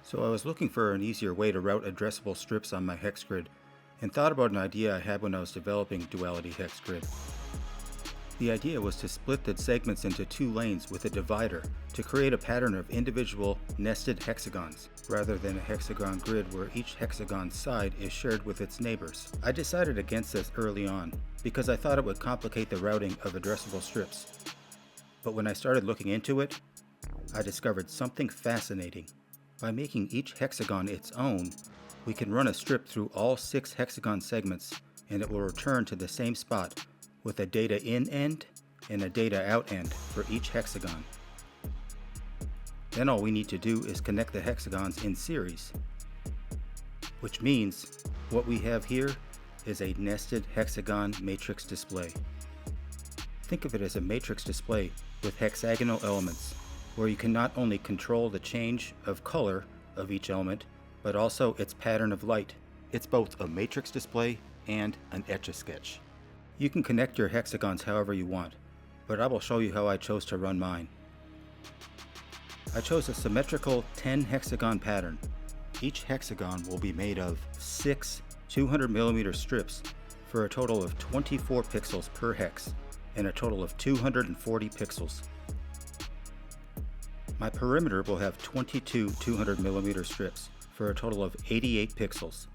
So I was looking for an easier way to route addressable strips on my hex grid and thought about an idea I had when I was developing Duality Hex-Grid. The idea was to split the segments into two lanes with a divider to create a pattern of individual nested hexagons, rather than a hexagon grid where each hexagon side is shared with its neighbors. I decided against this early on because I thought it would complicate the routing of addressable strips. But when I started looking into it, I discovered something fascinating. By making each hexagon its own, we can run a strip through all 6 hexagon segments and it will return to the same spot with a data in end and a data out end for each hexagon. Then all we need to do is connect the hexagons in series, which means what we have here is a nested hexagon matrix display. Think of it as a matrix display with hexagonal elements, where you can not only control the change of color of each element, but also its pattern of light. It's both a matrix display and an Etch-a-Sketch. You can connect your hexagons however you want, but I will show you how I chose to run mine. I chose a symmetrical 10 hexagon pattern. Each hexagon will be made of 6 200mm strips for a total of 24 pixels per hex and a total of 240 pixels. My perimeter will have 22 200mm strips for a total of 88 pixels.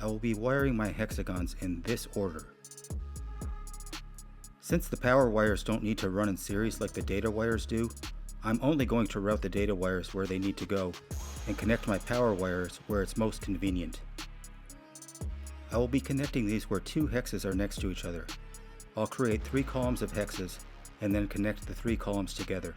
I will be wiring my hexagons in this order. Since the power wires don't need to run in series like the data wires do, I'm only going to route the data wires where they need to go and connect my power wires where it's most convenient. I will be connecting these where 2 hexes are next to each other. I'll create 3 columns of hexes and then connect the 3 columns together.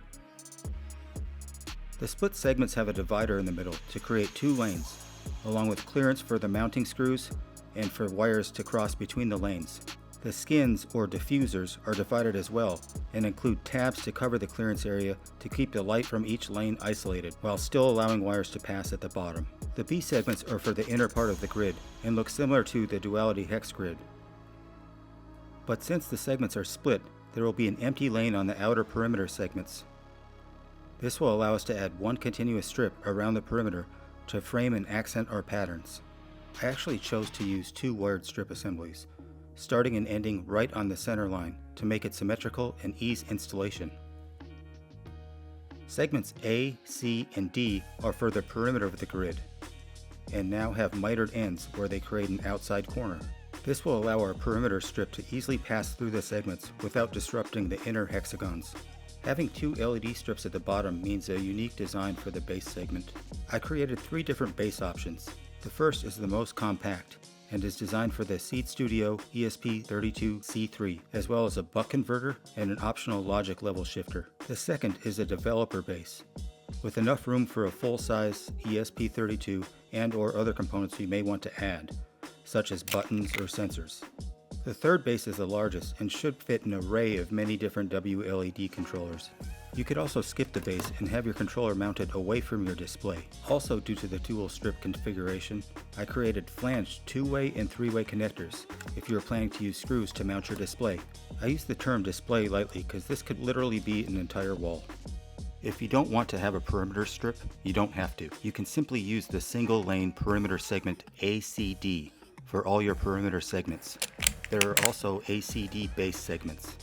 The split segments have a divider in the middle to create 2 lanes, along with clearance for the mounting screws and for wires to cross between the lanes. The skins, or diffusers, are divided as well and include tabs to cover the clearance area to keep the light from each lane isolated while still allowing wires to pass at the bottom. The B segments are for the inner part of the grid and look similar to the Duality Hex-Grid. But since the segments are split, there will be an empty lane on the outer perimeter segments. This will allow us to add one continuous strip around the perimeter to frame and accent our patterns. I actually chose to use 2 wired strip assemblies, starting and ending right on the center line to make it symmetrical and ease installation. Segments A, C, and D are for the perimeter of the grid, and now have mitered ends where they create an outside corner. This will allow our perimeter strip to easily pass through the segments without disrupting the inner hexagons. Having 2 LED strips at the bottom means a unique design for the base segment. I created 3 different base options. The first is the most compact and is designed for the Seed Studio ESP32 C3, as well as a buck converter and an optional logic level shifter. The second is a developer base, with enough room for a full-size ESP32 and/or other components you may want to add, such as buttons or sensors. The third base is the largest and should fit an array of many different WLED controllers. You could also skip the base and have your controller mounted away from your display. Also, due to the dual strip configuration, I created flanged 2-way and 3-way connectors if you are planning to use screws to mount your display. I use the term display lightly because this could literally be an entire wall. If you don't want to have a perimeter strip, you don't have to. You can simply use the single lane perimeter segment ACD for all your perimeter segments. There are also ACD base segments.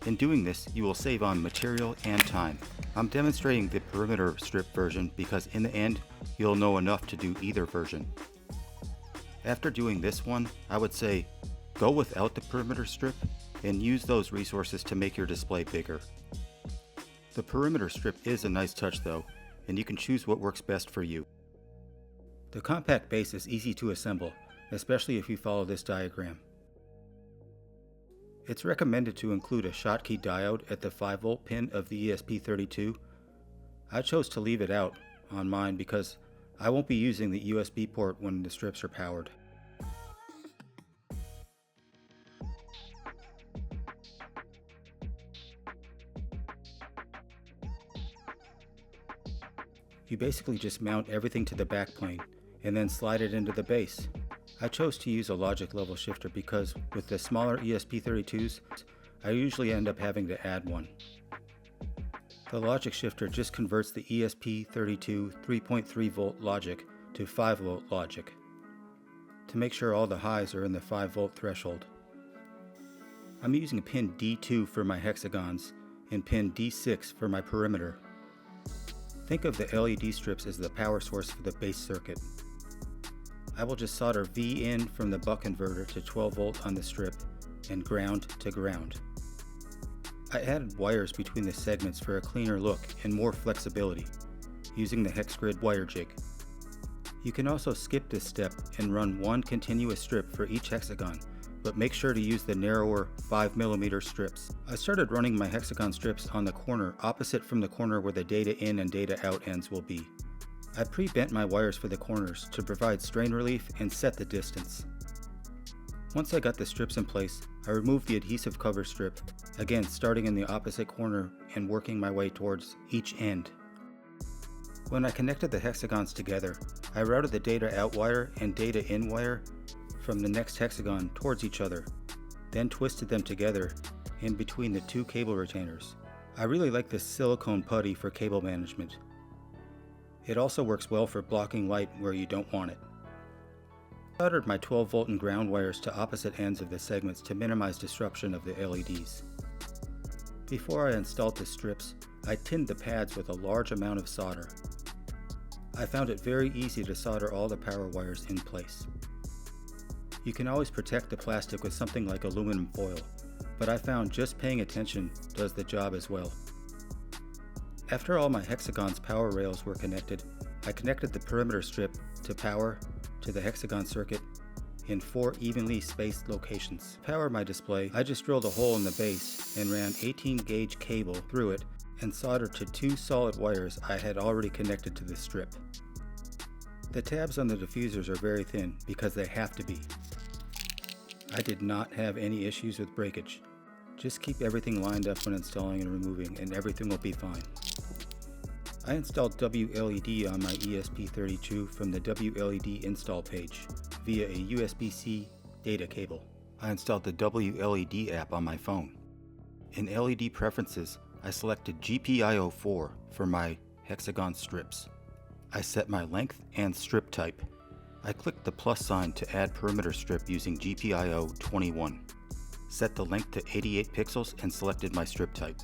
In doing this, you will save on material and time. I'm demonstrating the perimeter strip version because in the end, you'll know enough to do either version. After doing this one, I would say go without the perimeter strip and use those resources to make your display bigger. The perimeter strip is a nice touch though, and you can choose what works best for you. The compact base is easy to assemble, especially if you follow this diagram. It's recommended to include a Schottky diode at the 5V pin of the ESP32. I chose to leave it out on mine because I won't be using the USB port when the strips are powered. You basically just mount everything to the backplane and then slide it into the base. I chose to use a logic level shifter because with the smaller ESP32s, I usually end up having to add one. The logic shifter just converts the ESP32 3.3 volt logic to 5 volt logic to make sure all the highs are in the 5 volt threshold. I'm using pin D2 for my hexagons and pin D6 for my perimeter. Think of the LED strips as the power source for the base circuit. I will just solder V in from the buck converter to 12 volt on the strip and ground to ground. I added wires between the segments for a cleaner look and more flexibility, using the Hex-Grid wire jig. You can also skip this step and run one continuous strip for each hexagon, but make sure to use the narrower 5mm strips. I started running my hexagon strips on the corner opposite from the corner where the data in and data out ends will be. I pre-bent my wires for the corners to provide strain relief and set the distance. Once I got the strips in place, I removed the adhesive cover strip, again starting in the opposite corner and working my way towards each end. When I connected the hexagons together, I routed the data out wire and data in wire from the next hexagon towards each other, then twisted them together in between the two cable retainers. I really like this silicone putty for cable management. It also works well for blocking light where you don't want it. I soldered my 12 volt and ground wires to opposite ends of the segments to minimize disruption of the LEDs. Before I installed the strips, I tinned the pads with a large amount of solder. I found it very easy to solder all the power wires in place. You can always protect the plastic with something like aluminum foil, but I found just paying attention does the job as well. After all my hexagons power rails were connected, I connected the perimeter strip to power to the hexagon circuit in 4 evenly spaced locations. To power my display, I just drilled a hole in the base and ran 18 gauge cable through it and soldered to 2 solid wires I had already connected to the strip. The tabs on the diffusers are very thin because they have to be. I did not have any issues with breakage. Just keep everything lined up when installing and removing and everything will be fine. I installed WLED on my ESP32 from the WLED install page via a USB-C data cable. I installed the WLED app on my phone. In LED preferences, I selected GPIO4 for my hexagon strips. I set my length and strip type. I clicked the plus sign to add perimeter strip using GPIO21. Set the length to 88 pixels and selected my strip type.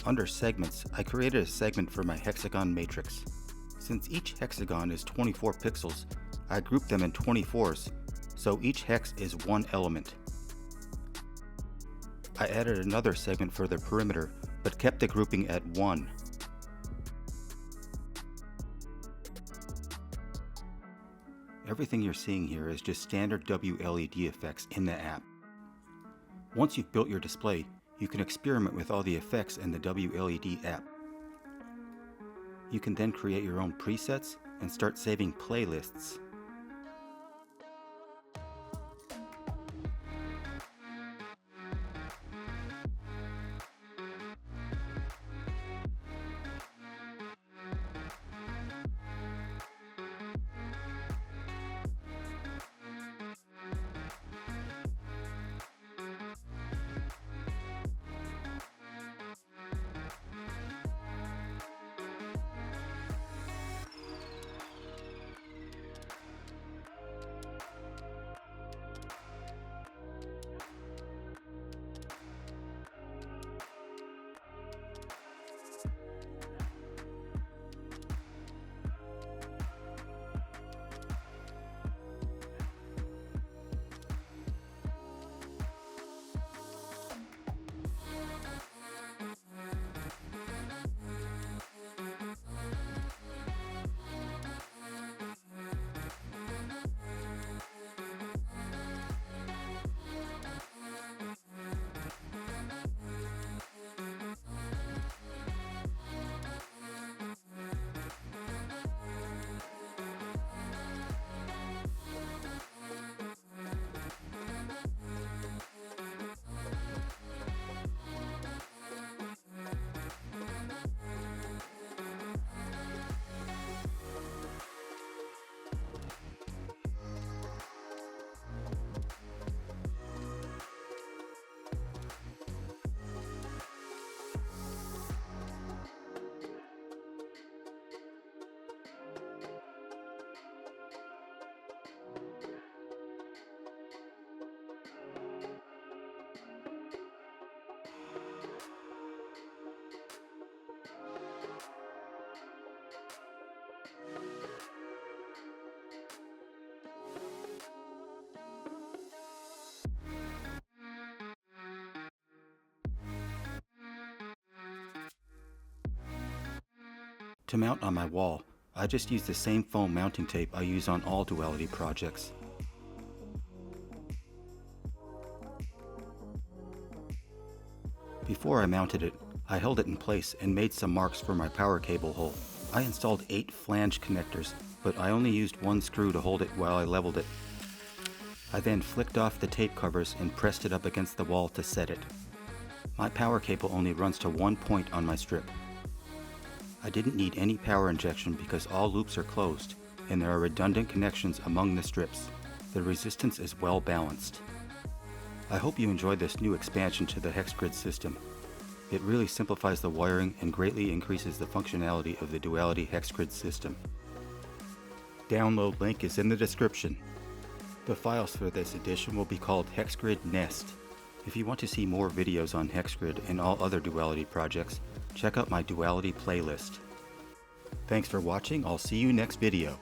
Under segments, I created a segment for my hexagon matrix. Since each hexagon is 24 pixels, I grouped them in 24s, so each hex is one element. I added another segment for the perimeter, but kept the grouping at 1. Everything you're seeing here is just standard WLED effects in the app. Once you've built your display, you can experiment with all the effects in the WLED app. You can then create your own presets and start saving playlists. To mount on my wall, I just use the same foam mounting tape I use on all Duality projects. Before I mounted it, I held it in place and made some marks for my power cable hole. I installed 8 flange connectors, but I only used one screw to hold it while I leveled it. I then flicked off the tape covers and pressed it up against the wall to set it. My power cable only runs to one point on my strip. I didn't need any power injection because all loops are closed and there are redundant connections among the strips. The resistance is well balanced. I hope you enjoyed this new expansion to the Hex-Grid system. It really simplifies the wiring and greatly increases the functionality of the Duality Hex-Grid system. Download link is in the description. The files for this edition will be called Hex-Grid Nest. If you want to see more videos on Hex-Grid and all other Duality projects, check out my Duality playlist. Thanks for watching, I'll see you next video.